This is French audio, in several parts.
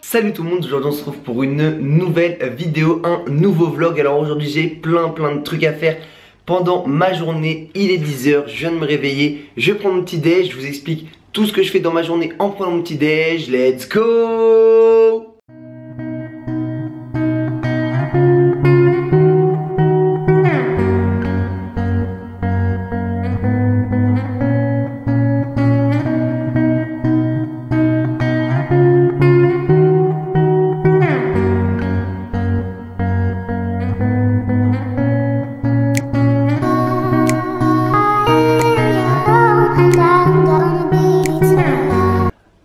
Salut tout le monde, aujourd'hui on se retrouve pour une nouvelle vidéo, un nouveau vlog. Alors aujourd'hui j'ai plein de trucs à faire pendant ma journée. Il est 10 h, je viens de me réveiller, je vais prendre mon petit déj, je vous explique tout ce que je fais dans ma journée en prenant mon petit déj. Let's go!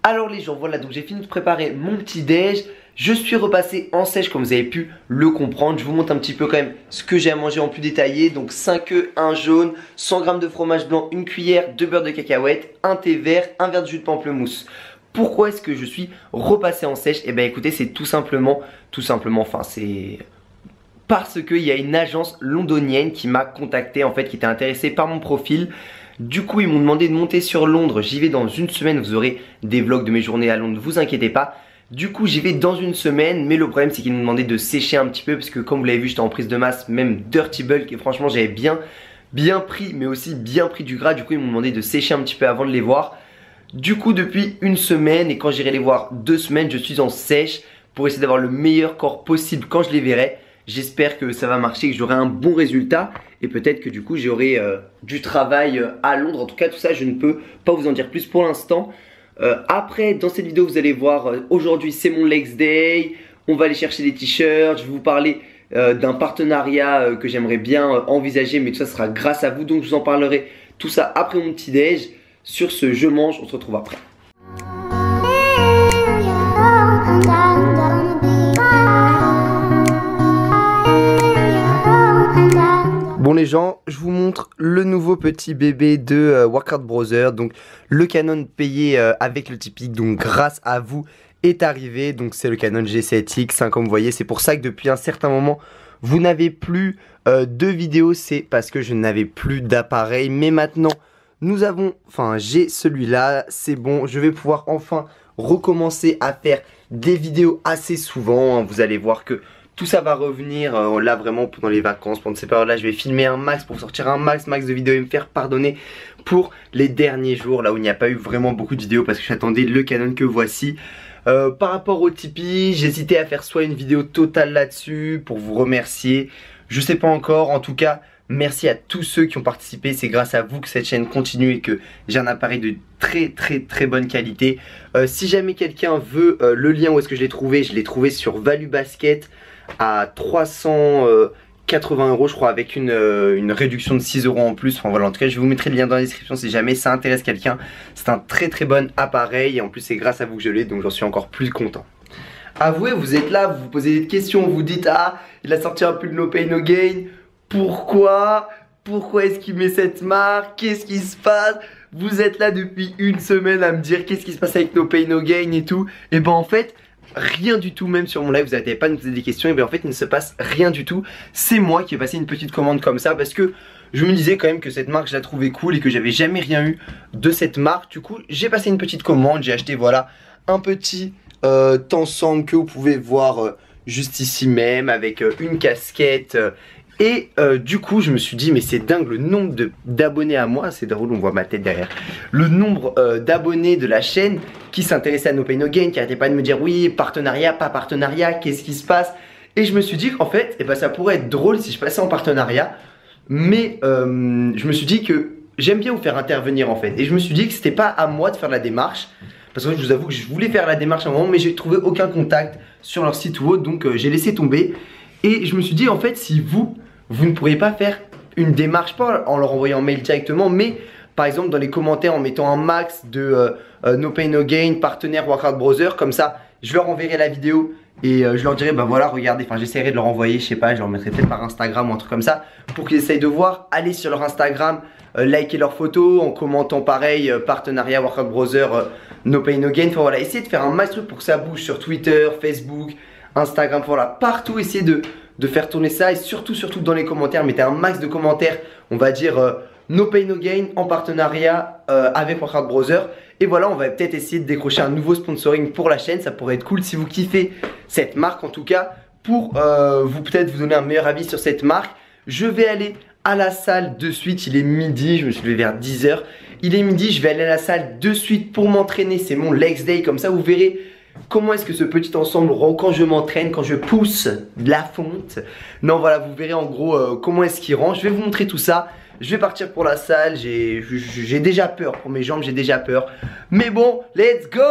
Alors les gens, voilà, donc j'ai fini de préparer mon petit déj. Je suis repassé en sèche comme vous avez pu le comprendre. Je vous montre un petit peu quand même ce que j'ai à manger en plus détaillé. Donc 5 œufs, un jaune, 100 g de fromage blanc, une cuillère de beurre de cacahuète, un thé vert, un verre de jus de pamplemousse. Pourquoi est-ce que je suis repassé en sèche? Eh bien écoutez, c'est tout simplement, enfin c'est parce qu'il y a une agence londonienne qui m'a contacté en fait, qui était intéressée par mon profil. Du coup ils m'ont demandé de monter sur Londres. J'y vais dans une semaine, vous aurez des vlogs de mes journées à Londres, ne vous inquiétez pas. Du coup j'y vais dans une semaine, mais le problème c'est qu'ils m'ont demandé de sécher un petit peu, parce que comme vous l'avez vu j'étais en prise de masse, même dirty bulk, et franchement j'avais bien pris, mais aussi bien pris du gras. Du coup ils m'ont demandé de sécher un petit peu avant de les voir. Du coup depuis une semaine, et quand j'irai les voir 2 semaines, je suis en sèche pour essayer d'avoir le meilleur corps possible quand je les verrai. J'espère que ça va marcher, que j'aurai un bon résultat. Et peut-être que du coup j'aurai du travail à Londres. En tout cas tout ça je ne peux pas vous en dire plus pour l'instant. Après dans cette vidéo vous allez voir, aujourd'hui c'est mon Legs Day. On va aller chercher des t-shirts. Je vais vous parler d'un partenariat que j'aimerais bien envisager. Mais tout ça sera grâce à vous. Donc je vous en parlerai tout ça après mon petit déj. Sur ce je mange, on se retrouve après. Bon les gens, je vous montre le nouveau petit bébé de Warcraft Brothers. Donc le Canon payé avec le Tipeee, donc grâce à vous, est arrivé. Donc c'est le Canon G7X, hein, comme vous voyez. C'est pour ça que depuis un certain moment, vous n'avez plus de vidéos. C'est parce que je n'avais plus d'appareil. Mais maintenant, j'ai celui-là. C'est bon, je vais pouvoir enfin recommencer à faire des vidéos assez souvent, hein. Vous allez voir que tout ça va revenir là vraiment pendant les vacances, pendant ces périodes là je vais filmer un max pour sortir un max de vidéos et me faire pardonner pour les derniers jours là où il n'y a pas eu vraiment beaucoup de vidéos parce que j'attendais le Canon que voici. Par rapport au Tipeee, j'hésitais à faire soit une vidéo totale là-dessus pour vous remercier, je sais pas encore. En tout cas merci à tous ceux qui ont participé, c'est grâce à vous que cette chaîne continue et que j'ai un appareil de très bonne qualité. Si jamais quelqu'un veut le lien où est-ce que je l'ai trouvé sur Value Basket à 380 € je crois, avec une réduction de 6 € en plus. Enfin voilà, en tout cas je vous mettrai le lien dans la description si jamais ça intéresse quelqu'un. C'est un très bon appareil et en plus c'est grâce à vous que je l'ai, donc j'en suis encore plus content. Avouez, vous êtes là, vous vous posez des questions, vous dites ah il a sorti un pull No Pain No Gain, pourquoi est-ce qu'il met cette marque, qu'est-ce qui se passe? Vous êtes là depuis une semaine à me dire qu'est-ce qui se passe avec No Pain No Gain et tout. Et ben en fait rien du tout, même sur mon live vous n'arrêtez pas de me poser des questions. Et bien en fait il ne se passe rien du tout. C'est moi qui ai passé une petite commande comme ça parce que je me disais quand même que cette marque je la trouvais cool et que j'avais jamais rien eu de cette marque. Du coup j'ai passé une petite commande, j'ai acheté voilà un petit ensemble que vous pouvez voir juste ici même avec une casquette. Et du coup je me suis dit mais c'est dingue le nombre d'abonnés à moi, c'est drôle on voit ma tête derrière. Le nombre d'abonnés de la chaîne qui s'intéressaient à No Pain No Gain, qui arrêtaient pas de me dire oui partenariat, pas partenariat, qu'est-ce qui se passe. Et je me suis dit qu'en fait ça pourrait être drôle si je passais en partenariat. Mais je me suis dit que j'aime bien vous faire intervenir en fait. Et je me suis dit que c'était pas à moi de faire la démarche. Parce que je vous avoue que je voulais faire la démarche à un moment mais j'ai trouvé aucun contact sur leur site ou autre. Donc j'ai laissé tomber. Et je me suis dit en fait si vous ne pourriez pas faire une démarche, pas en leur envoyant un mail directement, mais par exemple dans les commentaires en mettant un max de No Pain No Gain, partenaire Warcraft Brothers, comme ça je leur enverrai la vidéo et je leur dirai bah voilà regardez, enfin j'essaierai de leur envoyer, je sais pas, je leur mettrai peut-être par Instagram ou un truc comme ça pour qu'ils essayent de voir, aller sur leur Instagram, liker leurs photos en commentant pareil, partenariat Warcraft Brothers, No Pain No Gain, enfin voilà, essayez de faire un max truc pour que ça bouge sur Twitter, Facebook, Instagram, voilà, partout essayez de faire tourner ça et surtout dans les commentaires, mettez un max de commentaires, on va dire No Pain No Gain en partenariat avec Warcraft Browser. Et voilà, on va peut-être essayer de décrocher un nouveau sponsoring pour la chaîne. Ça pourrait être cool si vous kiffez cette marque en tout cas. Pour vous peut-être vous donner un meilleur avis sur cette marque. Je vais aller à la salle de suite, il est midi, je me suis levé vers 10 h. Il est midi, je vais aller à la salle de suite pour m'entraîner, c'est mon Legs Day, comme ça vous verrez comment est-ce que ce petit ensemble rend quand je m'entraîne, quand je pousse de la fonte. Non voilà, vous verrez en gros comment est-ce qu'il rend, je vais vous montrer tout ça. Je vais partir pour la salle, j'ai déjà peur pour mes jambes, j'ai déjà peur. Mais bon, let's go!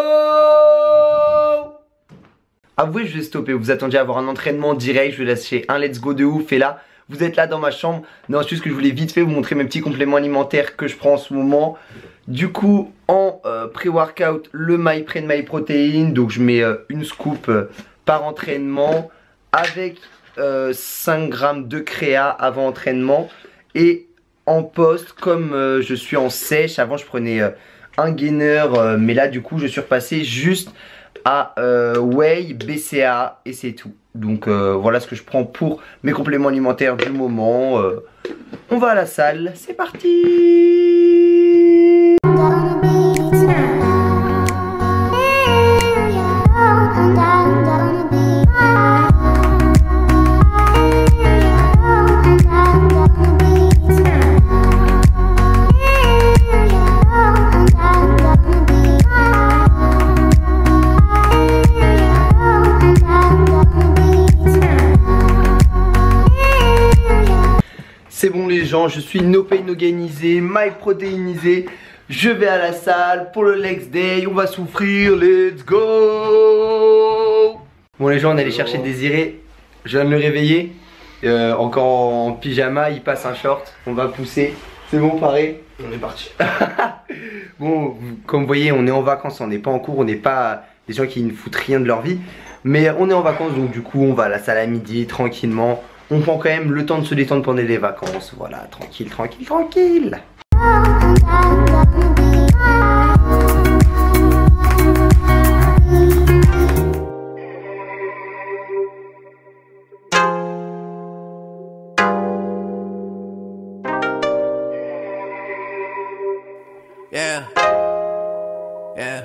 Avouez, je vais stopper, vous attendiez à avoir un entraînement direct, je vais lâcher un let's go de ouf et là, vous êtes là dans ma chambre. Non, c'est juste que je voulais vite fait vous montrer mes petits compléments alimentaires que je prends en ce moment. Du coup, en pré-workout, le MyPrain MyProtein. Donc je mets une scoop par entraînement avec 5 grammes de créa avant entraînement. Et en post, comme je suis en sèche, avant je prenais un gainer, mais là du coup je suis repassé juste à whey, BCA et c'est tout. Donc voilà ce que je prends pour mes compléments alimentaires du moment. On va à la salle, c'est parti. C'est bon les gens, je suis No Pain No Gainisé, MyProteinisé. Je vais à la salle pour le Legs Day, on va souffrir, let's go. Bon les gens, on allait chercher Désiré, je viens de le réveiller. Encore en pyjama, il passe un short, on va pousser. C'est bon, pareil? On est parti. Bon, comme vous voyez, on est en vacances, on n'est pas en cours, on n'est pas des gens qui ne foutent rien de leur vie. Mais on est en vacances, donc du coup, on va à la salle à midi, tranquillement. On prend quand même le temps de se détendre pendant les vacances. Voilà, tranquille, tranquille, tranquille. Yeah. Yeah.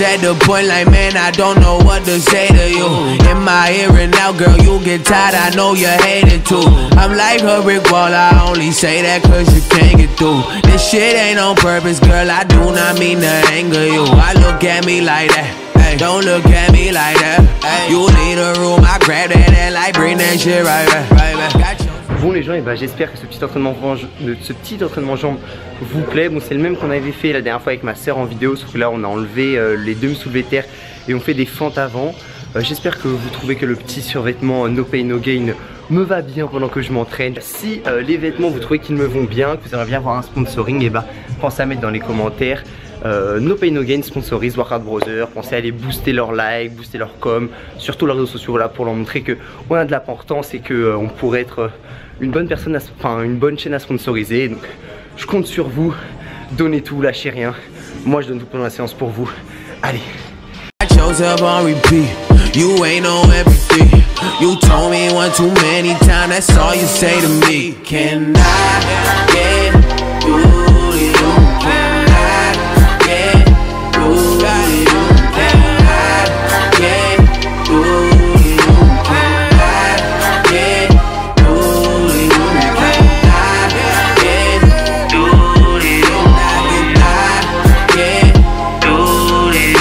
At the point like man, I don't know what to say to you. In my hearing now, girl, you get tired, I know you hate it too. I'm like a brick wall, I only say that cause you can't get through. This shit ain't on purpose, girl, I do not mean to anger you. I look at me like that, hey, don't look at me like that, hey. You need a room, I grab that and like bring that shit right back, right back. Got you. Bon les gens, et ben j'espère que ce petit entraînement jambes vous plaît. Bon, c'est le même qu'on avait fait la dernière fois avec ma soeur en vidéo, sauf que là on a enlevé les demi-soulevés de terre et on fait des fentes avant. J'espère que vous trouvez que le petit survêtement No Pain No Gain me va bien pendant que je m'entraîne. Si les vêtements vous trouvez qu'ils me vont bien, que vous aimeriez bien avoir un sponsoring, et ben pensez à mettre dans les commentaires. No Pain No Gain sponsorise Warcraft Browser. Pensez à aller booster leur like, booster leur com sur tous leurs réseaux sociaux là pour leur montrer que on a de l'importance et que on pourrait être une bonne personne, une bonne chaîne à sponsoriser. Donc je compte sur vous, donnez tout, lâchez rien. Moi je donne tout pendant la séance pour vous. Allez. You ain't no empathy. You told me one too many times, that's all you say to me. Can I get through to you? Can I get through to you? Can I get through to you? Can I get through to you? Can I get through to you? Can I get through to you?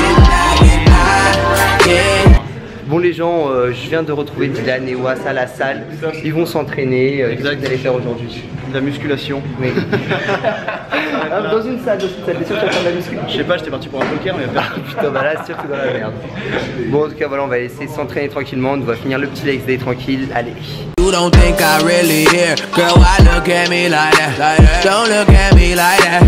Bon les gens, je viens de retrouver Dylan et Was à la salle. Ils vont s'entraîner. Qu'est-ce que vous allez faire aujourd'hui? De la musculation. Oui. Dans une salle, t'es sûr que tu vas faire de la musculation? Je sais pas, j'étais parti pour un poker mais putain, bah là c'est sûr que dans la merde. Bon en tout cas voilà, on va essayer de s'entraîner tranquillement. On va finir le petit Legs Day tranquille. Allez. You don't think I really care, girl, why look at me like that? Don't look at me like that.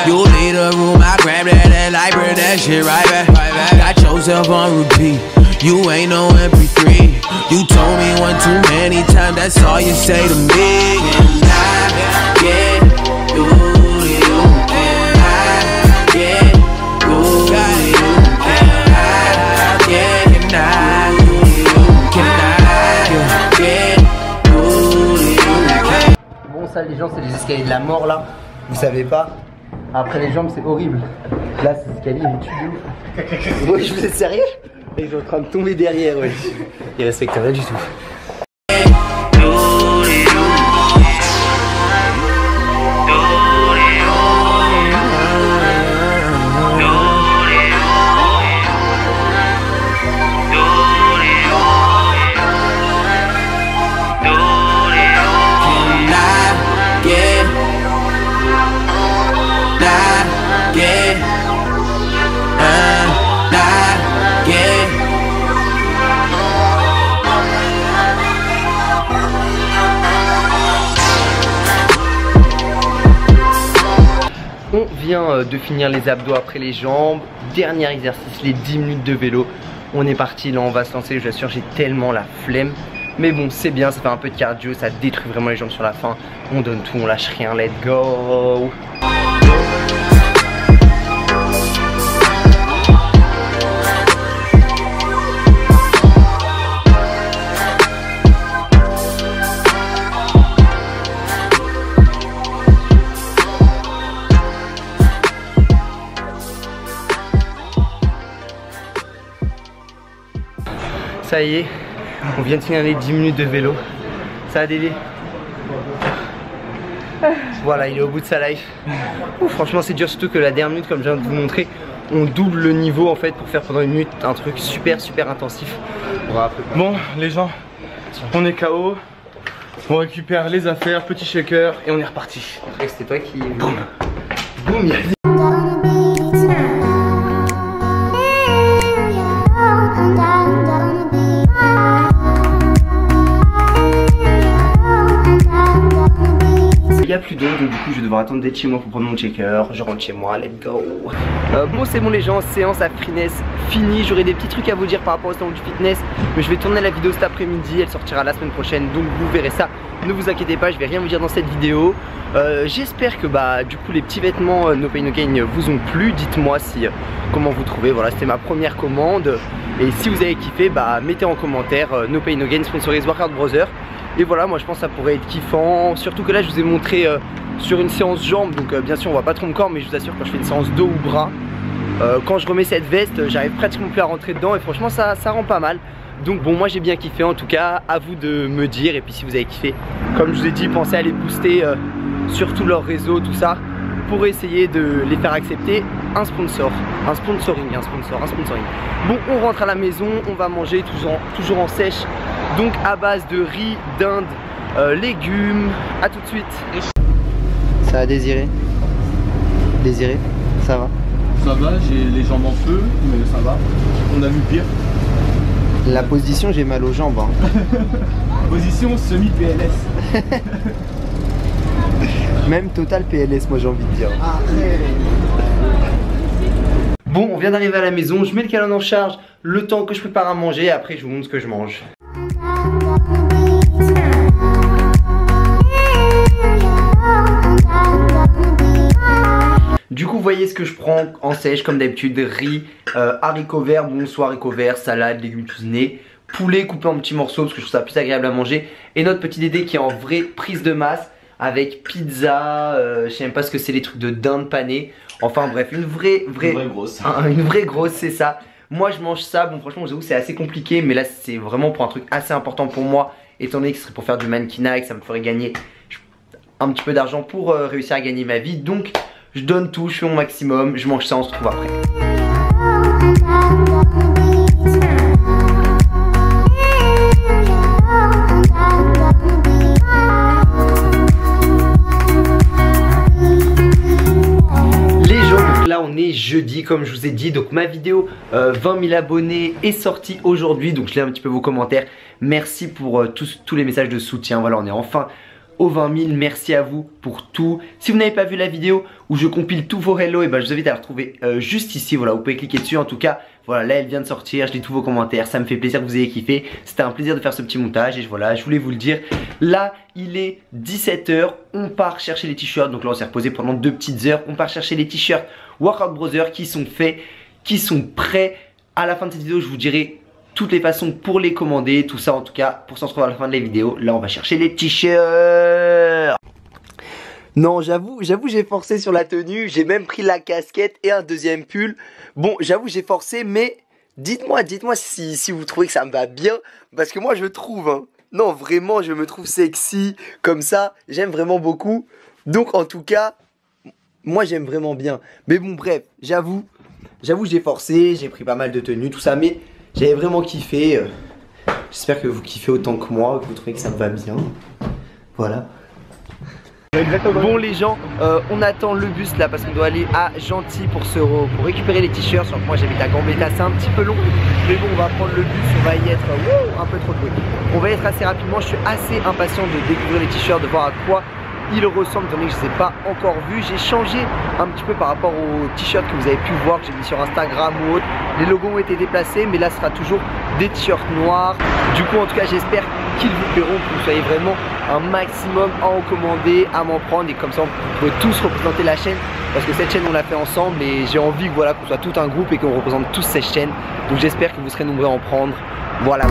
You leave the room, I grab that and I bring that shit right back. Got yourself on repeat, you ain't no MP3. You told me one too many times, that's all you say to me. And I get through to you, and I get through to you, and I get, and I get through to you. Bon, ça, les gens, c'est les escaliers de la mort là. Vous savez pas. Après les jambes, c'est horrible. Là, ces escaliers, ils me tuent de ouf. Ouais, je vous ai sérieux? Ils sont en train de tomber derrière, ouais. Ils respectent rien du tout. On vient de finir les abdos après les jambes. Dernier exercice, les 10 minutes de vélo. On est parti, là on va se lancer, je vous assure, j'ai tellement la flemme. Mais bon, c'est bien, ça fait un peu de cardio, ça détruit vraiment les jambes sur la fin. On donne tout, on lâche rien, let's go. Ça y est, on vient de finir les 10 minutes de vélo. Ça a Dédé. Voilà, il est au bout de sa life. Ouh, franchement c'est dur, surtout que la dernière minute, comme je viens de vous montrer, on double le niveau en fait pour faire pendant une minute un truc super intensif. Bon les gens, on est KO. On récupère les affaires, petit shaker et on est reparti. C'était toi qui... Boum. Boum, il y a... Il n'y a plus d'eau, donc du coup je vais devoir attendre d'être chez moi pour prendre mon checker. Je rentre chez moi, let's go. Bon c'est bon les gens, séance à Freeness finie. J'aurai des petits trucs à vous dire par rapport au salon du fitness, mais je vais tourner la vidéo cet après-midi, elle sortira la semaine prochaine, donc vous verrez ça. Ne vous inquiétez pas, je vais rien vous dire dans cette vidéo. J'espère que du coup les petits vêtements No Pain No Gain vous ont plu. Dites-moi si comment vous trouvez. Voilà, c'était ma première commande. Et si vous avez kiffé, mettez en commentaire No Pain No Gain sponsorise Workout Brother. Et voilà, moi je pense que ça pourrait être kiffant. Surtout que là je vous ai montré sur une séance jambes, donc bien sûr on voit pas trop mon corps, mais je vous assure quand je fais une séance dos ou bras, quand je remets cette veste, j'arrive pratiquement plus à rentrer dedans et franchement ça rend pas mal. Donc bon, moi j'ai bien kiffé, en tout cas à vous de me dire. Et puis si vous avez kiffé, comme je vous ai dit, pensez à les booster sur tous leurs réseaux, tout ça, pour essayer de les faire accepter un sponsoring. Bon, on rentre à la maison, on va manger toujours en sèche, donc à base de riz, dinde, légumes. À tout de suite. Ça a Désiré? Désiré, ça va? Ça va, j'ai les jambes en feu, mais ça va. On a vu pire. La position, j'ai mal aux jambes. Hein. Position semi-PLS. Même total PLS, moi j'ai envie de dire. Bon, on vient d'arriver à la maison, je mets le calendrier en charge, le temps que je prépare à manger, et après je vous montre ce que je mange. Du coup, vous voyez ce que je prends en sèche, comme d'habitude, riz, haricots verts, bon soit haricots verts, salade, légumes cuisinés, poulet coupé en petits morceaux parce que je trouve ça plus agréable à manger, et notre petit Dédé qui est en vraie prise de masse avec pizza, je sais même pas ce que c'est, les trucs de dinde panée, enfin bref, une vraie grosse. Une vraie grosse, c'est ça. Moi je mange ça, bon franchement j'avoue c'est assez compliqué, mais là c'est vraiment pour un truc assez important pour moi, étant donné que ce serait pour faire du mannequinat et que ça me ferait gagner un petit peu d'argent pour réussir à gagner ma vie. Donc je donne tout, je fais mon maximum, je mange ça, on se retrouve après. est jeudi comme je vous ai dit. Donc ma vidéo 20 000 abonnés est sortie aujourd'hui. Donc je lis un petit peu vos commentaires. Merci pour tous les messages de soutien. Voilà, on est enfin aux 20 000, merci à vous pour tout. Si vous n'avez pas vu la vidéo où je compile tous vos hello, et ben je vous invite à la retrouver juste ici. Voilà, vous pouvez cliquer dessus. En tout cas, voilà, là elle vient de sortir, je lis tous vos commentaires, ça me fait plaisir que vous ayez kiffé. C'était un plaisir de faire ce petit montage et voilà, je voulais vous le dire. Là, il est 17 h, on part chercher les t-shirts. Donc là, on s'est reposé pendant 2 petites heures. On part chercher les t-shirts Workout Brothers qui sont faits, qui sont prêts. À la fin de cette vidéo, je vous dirai toutes les façons pour les commander, tout ça en tout cas pour s'en retrouver à la fin de la vidéo. Là on va chercher les t-shirts. Non, j'avoue j'ai forcé sur la tenue. J'ai même pris la casquette et un deuxième pull. Bon, j'avoue j'ai forcé, mais dites-moi si vous trouvez que ça me va bien. Parce que moi je trouve, hein, non vraiment je me trouve sexy comme ça. J'aime vraiment beaucoup. Donc en tout cas, moi j'aime vraiment bien. Mais bon bref, j'avoue j'ai forcé, j'ai pris pas mal de tenues, tout ça. Mais j'avais vraiment kiffé. J'espère que vous kiffez autant que moi, que vous trouvez que ça me va bien. Voilà. Bon les gens, on attend le bus là parce qu'on doit aller à Gentil pour récupérer les t-shirts. Moi j'habite à Gambetta, c'est un petit peu long. Mais bon, on va prendre le bus, on va y être un peu trop de bruit. On va y être assez rapidement, je suis assez impatient de découvrir les t-shirts, de voir à quoi il ressemble, étant donné que je ne les ai pas encore vus. J'ai changé un petit peu par rapport aux t-shirts que vous avez pu voir, que j'ai mis sur Instagram ou autre. Les logos ont été déplacés, mais là ce sera toujours des t-shirts noirs. Du coup en tout cas j'espère qu'ils vous plairont, que vous soyez vraiment un maximum à en commander, à m'en prendre. Et comme ça on peut tous représenter la chaîne, parce que cette chaîne on l'a fait ensemble. Et j'ai envie que voilà, qu'on soit tout un groupe et qu'on représente tous cette chaîne. Donc j'espère que vous serez nombreux à en prendre. Voilà.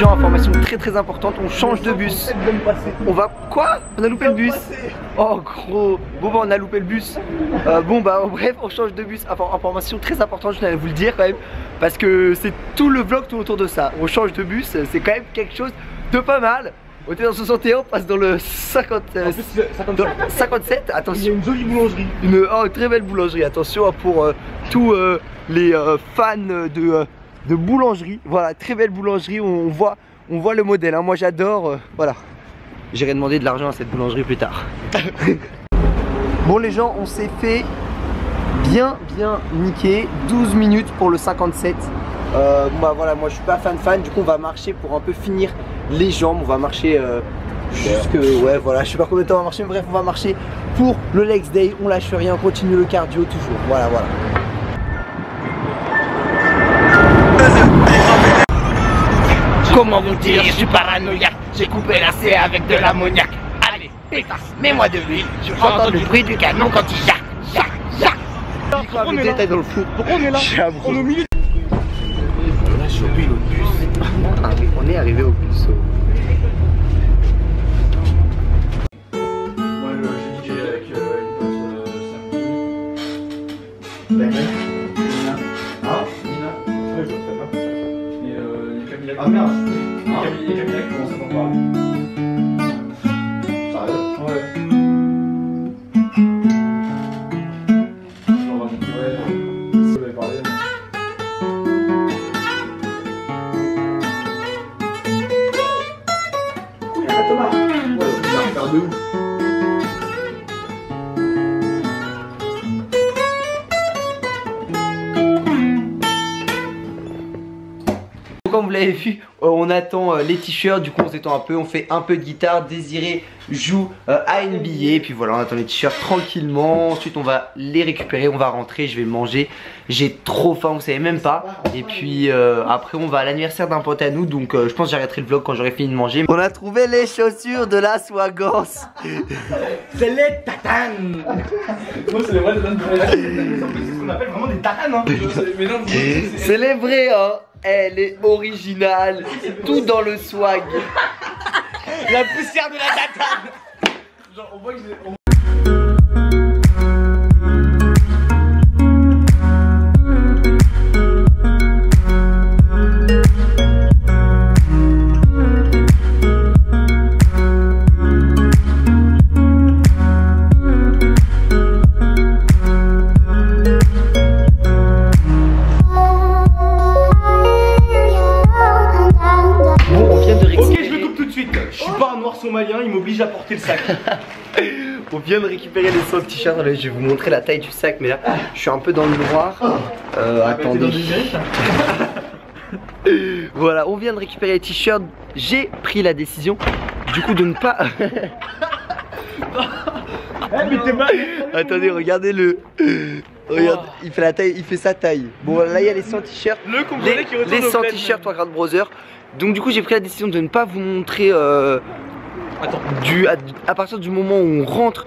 Information très importante, on change de bus. On va quoi? On a loupé le bus. Oh gros. Bon bah on a loupé le bus. Bref, on change de bus. Enfin, information très importante, je voulais vous le dire quand même, parce que c'est tout le vlog tourne autour de ça. On change de bus, c'est quand même quelque chose de pas mal. On était dans le 61, on passe dans le 57. Attention. Il y a une jolie boulangerie. Une très belle boulangerie. Attention pour tous les fans de boulangerie. Voilà, très belle boulangerie. On voit le modèle, hein. Moi j'adore. Voilà. J'irai demander de l'argent à cette boulangerie plus tard. Bon les gens, on s'est fait bien niquer. 12 minutes pour le 57. Voilà, moi je suis pas fan. Du coup on va marcher pour un peu finir les jambes. On va marcher jusque... Ouais voilà, je sais pas combien de temps on va marcher. Mais bref, on va marcher pour le Legs Day. On lâche rien, on continue le cardio toujours. Voilà. Comment vous dire, je suis paranoïaque. J'ai coupé la C avec de l'ammoniaque. Allez, pétasse, mets-moi de l'huile. Je entends le bruit du canon quand il jac. Pourquoi on est là dans le four? Pourquoi on est là? On est au milieu. On a chopé le bus. On est arrivé au bus. Moi j'ai dit avec une autre samedi. Ah merde, il y a Camilla qui commence à m'en parler. Sérieux? Ouais. Genre, ouais, ça va parler. Thomas! Ouais, c'est un faire de ouf. Comme vous l'avez vu, on attend les t-shirts. Du coup on s'étend un peu, on fait un peu de guitare. Désiré joue à NBA. Et puis voilà, on attend les t-shirts tranquillement. Ensuite on va les récupérer, on va rentrer, je vais manger. J'ai trop faim, vous savez même pas. Et puis après on va à l'anniversaire d'un pote à nous. Donc je pense que j'arrêterai le vlog quand j'aurai fini de manger. On a trouvé les chaussures de la Swagance. C'est les tatanes. Moi c'est les vrais tatanes. C'est ce qu'on appelle vraiment des tatanes, hein. C'est les vrais, hein. Elle est originale, tout dans le swag. La poussière de la tatane. Genre on voit que j'ai... morceau malien, il m'oblige à porter le sac. On vient de récupérer les 100 t-shirts. Je vais vous montrer la taille du sac, mais là je suis un peu dans le noir. Attendez. Voilà, on vient de récupérer les t-shirts. J'ai pris la décision du coup de ne pas. Attendez, regardez-le. Regarde, il fait la taille, il fait sa taille. Bon, là il y a les 100 t-shirts. Les 100 t-shirts Workout Brothers. Donc du coup j'ai pris la décision de ne pas vous montrer à partir du moment où on rentre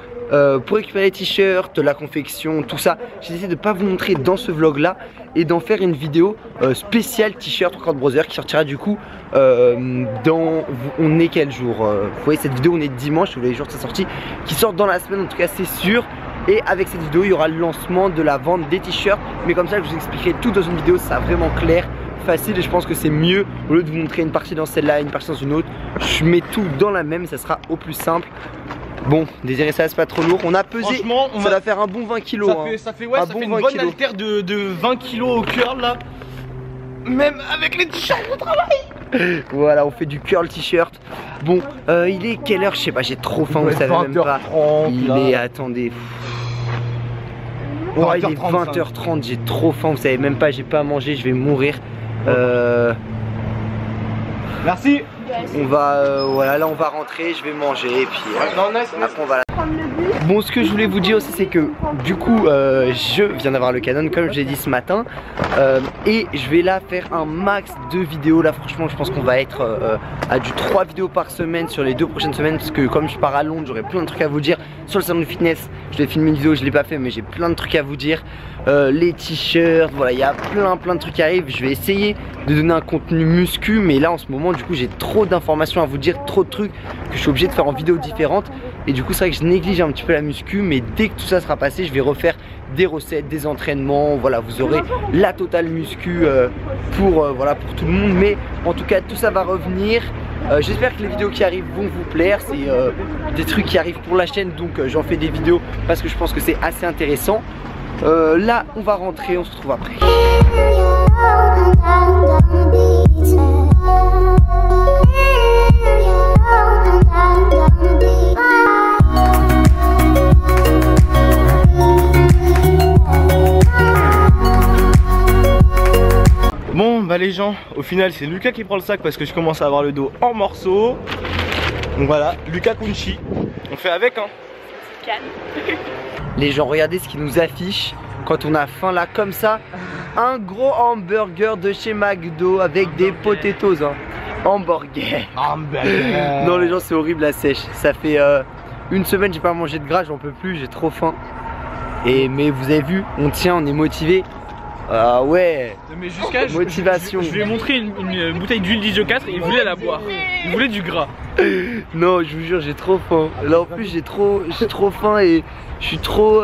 pour récupérer les t-shirts, la confection, tout ça. J'ai décidé de ne pas vous montrer dans ce vlog là et d'en faire une vidéo spéciale t-shirt Workout Brothers qui sortira du coup on est quel jour vous voyez cette vidéo, on est dimanche, vous voyez les jours de sa sortie qui sortent dans la semaine, en tout cas c'est sûr. Et avec cette vidéo il y aura le lancement de la vente des t-shirts, mais comme ça je vous expliquerai tout dans une vidéo, ça sera vraiment clair, facile, et je pense que c'est mieux au lieu de vous montrer une partie dans celle-là, une partie dans une autre, je mets tout dans la même, ça sera au plus simple. Bon, Désiré, ça c'est pas trop lourd, on a pesé, ça va faire un bon 20 kg. Ça fait une bonne haltère de 20 kg au curl là. Même avec les t-shirts de travail. Voilà, on fait du curl t-shirt. Bon, il est quelle heure? Je sais pas, j'ai trop faim, vous savez même pas. Il est, attendez. Oh, il est 20h30, j'ai trop faim, vous savez même pas, j'ai pas à manger, je vais mourir. Merci. On va, voilà, là on va rentrer, je vais manger et puis après on va. Bon, ce que je voulais vous dire aussi, c'est que du coup je viens d'avoir le Canon comme je l'ai dit ce matin, et je vais là faire un max de vidéos. Là franchement je pense qu'on va être à du 3 vidéos par semaine sur les 2 prochaines semaines, parce que comme je pars à Londres, j'aurai plein de trucs à vous dire sur le salon de fitness. Je vais filmer une vidéo, je l'ai pas fait, mais j'ai plein de trucs à vous dire. Les t-shirts, voilà, il y a plein de trucs qui arrivent. Je vais essayer de donner un contenu muscu, mais là en ce moment du coup j'ai trop d'informations à vous dire, trop de trucs que je suis obligé de faire en vidéos différentes, et du coup c'est vrai que je néglige un petit peu la muscu, mais dès que tout ça sera passé je vais refaire des recettes, des entraînements, voilà, vous aurez la totale muscu voilà, pour tout le monde. Mais en tout cas tout ça va revenir. J'espère que les vidéos qui arrivent vont vous plaire. C'est des trucs qui arrivent pour la chaîne, donc j'en fais des vidéos parce que je pense que c'est assez intéressant. Là on va rentrer, on se retrouve après. Bon bah les gens, au final c'est Lucas qui prend le sac parce que je commence à avoir le dos en morceaux. Donc voilà, Lucas Kunchi. On fait avec hein. Les gens, regardez ce qui nous affiche quand on a faim là comme ça. Un gros hamburger de chez McDo avec des potatoes hein. Hamburger. Non les gens, c'est horrible la sèche. Ça fait une semaine j'ai pas mangé de gras, j'en peux plus, j'ai trop faim. Mais vous avez vu, on tient, on est motivé. Ah ouais. Mais jusqu'à motivation. Je lui ai montré une bouteille d'huile d'ISO4 et il voulait la boire. Il voulait du gras. Non, je vous jure, j'ai trop faim. Là en plus j'ai trop faim et je suis trop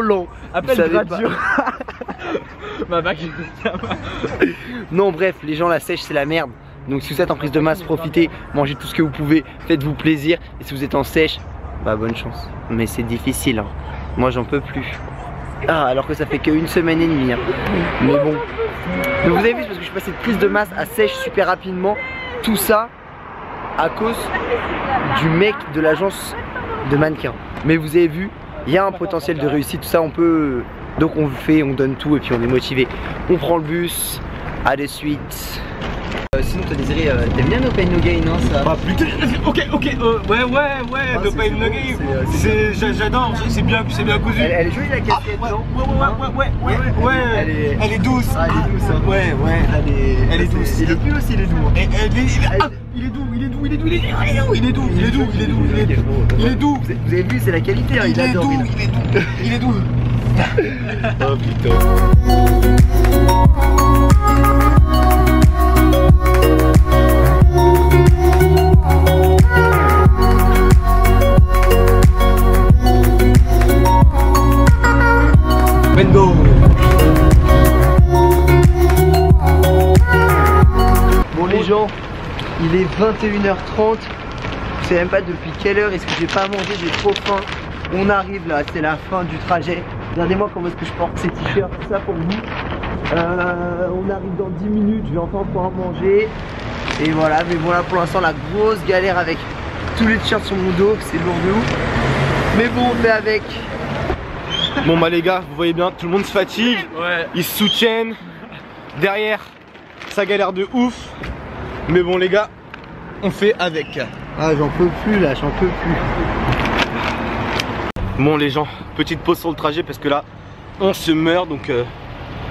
lent. Appelle Gradio. Ma bague. Non bref, les gens, la sèche c'est la merde. Donc si vous êtes en prise de masse, profitez, mangez tout ce que vous pouvez, faites-vous plaisir. Et si vous êtes en sèche, bah bonne chance. Mais c'est difficile hein. Moi j'en peux plus. Ah, alors que ça fait qu'une semaine et demie hein. Mais bon. Mais vous avez vu, c'est parce que je suis passé de prise de masse à sèche super rapidement. Tout ça à cause du mec de l'agence de mannequins. Mais vous avez vu, il y a un potentiel de réussite, tout ça on peut. Donc on fait, on donne tout et puis on est motivé. On prend le bus, à de suite. Sinon toi Désiré, t'aimes bien No Pain No Gain hein ça? Bah putain, ok, ouais, No Pain No Gain. J'adore, c'est bien cousu. Elle est jolie la casquette, non? Ouais, elle est douce. Ah, elle est douce hein. Ouais, elle est douce. Il est plus aussi, il est doux hein. Il est doux. Vous avez vu, c'est la qualité hein, il est doux. Oh putain. Bengo. Bon les gens, il est 21h30. Je sais même pas depuis quelle heure est-ce que j'ai pas mangé, j'ai trop faim. On arrive là, c'est la fin du trajet. Regardez-moi comment est-ce que je porte ces t-shirts, tout ça pour vous. On arrive dans 10 minutes, je vais enfin pouvoir manger. Et voilà, mais voilà pour l'instant la grosse galère avec tous les t-shirts sur mon dos, c'est lourd de ouf. Mais bon, on fait avec. Bon bah les gars, vous voyez bien, tout le monde se fatigue. Ouais. Ils se soutiennent. Derrière, ça galère de ouf. Mais bon les gars, on fait avec. Ah, j'en peux plus là, j'en peux plus. Bon les gens, petite pause sur le trajet parce que là, on se meurt. Donc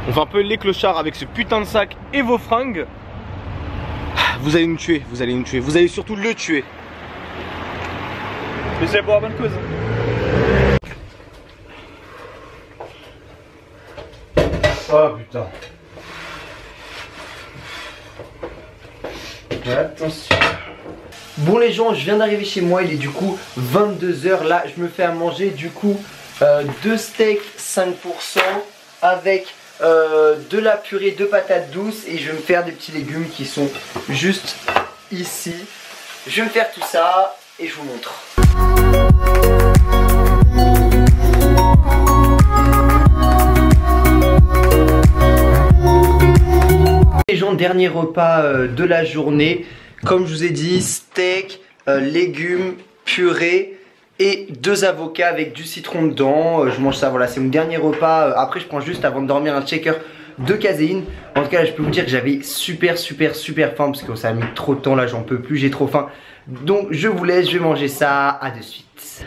on fait un peu les clochards avec ce putain de sac et vos fringues. Vous allez nous tuer, vous allez nous tuer. Vous allez surtout le tuer. Mais c'est pour la bonne cause. Oh putain. Attention. Bon les gens, je viens d'arriver chez moi, il est du coup 22 h. Là, je me fais à manger du coup 2 steaks 5% avec de la purée de patates douces et je vais me faire des petits légumes qui sont juste ici. Je vais me faire tout ça et je vous montre. Les gens, dernier repas de la journée. Comme je vous ai dit, steak, légumes, purée et 2 avocats avec du citron dedans. Je mange ça, voilà, c'est mon dernier repas. Après, je prends juste avant de dormir un shaker de caséine. En tout cas, là, je peux vous dire que j'avais super faim parce que ça a mis trop de temps. Là, j'en peux plus, j'ai trop faim. Donc, je vous laisse, je vais manger ça. À de suite.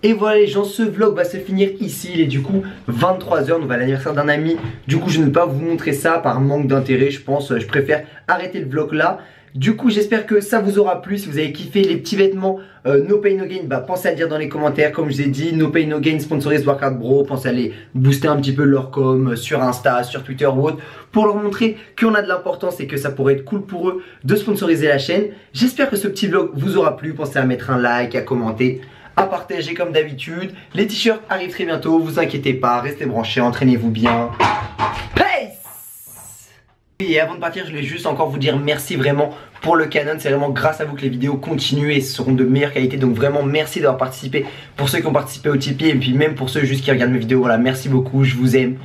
Et voilà les gens, ce vlog va se finir ici. Il est du coup 23 h, donc à l'anniversaire d'un ami. Du coup, je ne vais pas vous montrer ça par manque d'intérêt, je pense. Je préfère arrêter le vlog là. Du coup, j'espère que ça vous aura plu. Si vous avez kiffé les petits vêtements No Pain No Gain, bah pensez à le dire dans les commentaires. Comme je vous ai dit, No Pain No Gain sponsorise Workout Bro. Pensez à aller booster un petit peu leur com sur Insta, sur Twitter ou autre, pour leur montrer qu'on a de l'importance et que ça pourrait être cool pour eux de sponsoriser la chaîne. J'espère que ce petit vlog vous aura plu. Pensez à mettre un like, à commenter, à partager comme d'habitude. Les t-shirts arrivent très bientôt, vous inquiétez pas, restez branchés, entraînez-vous bien. Peace! Et avant de partir, je voulais juste encore vous dire merci vraiment pour le Canon. C'est vraiment grâce à vous que les vidéos continuent et seront de meilleure qualité. Donc vraiment merci d'avoir participé, pour ceux qui ont participé au Tipeee et puis même pour ceux juste qui regardent mes vidéos. Voilà, merci beaucoup, je vous aime.